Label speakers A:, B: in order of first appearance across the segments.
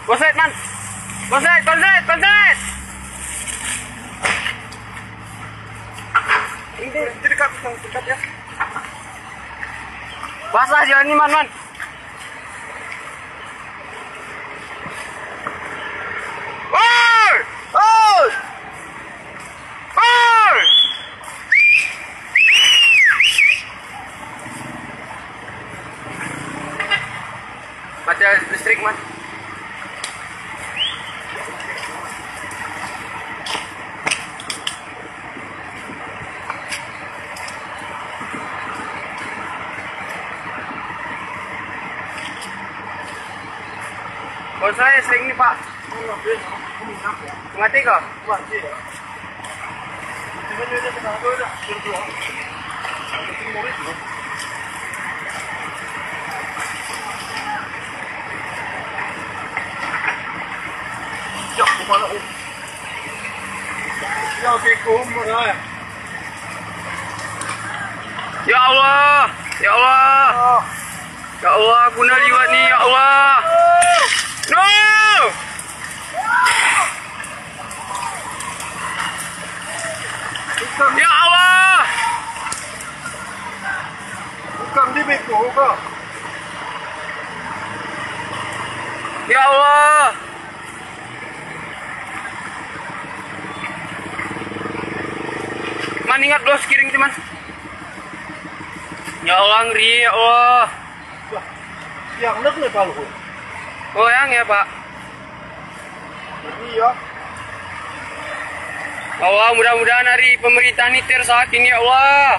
A: Konset man. Konset. Ini dekat ya. Basah jalan ini man. Baca listrik man. Kalau saya sering nih Pak. Mati kok? Mati. Ya Allah, ya Allah, ya Allah, guna liwat nih, ya Allah. No! Ya Allah!
B: Bukan di beko, bukan.
A: Ya Allah! Man ingat dos kiring cuman. Ya Allah ngeri, ya Allah.
B: Yang nak nih kalau.
A: Oh yang ya Pak.
B: Iya.
A: Allah mudah-mudahan hari pemerintah ini tersakin ya Allah.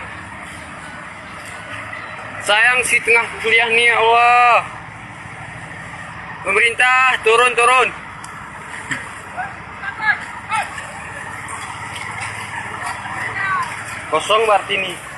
A: Sayang si tengah kuliah nih ya Allah. Pemerintah turun. Kosong berarti nih.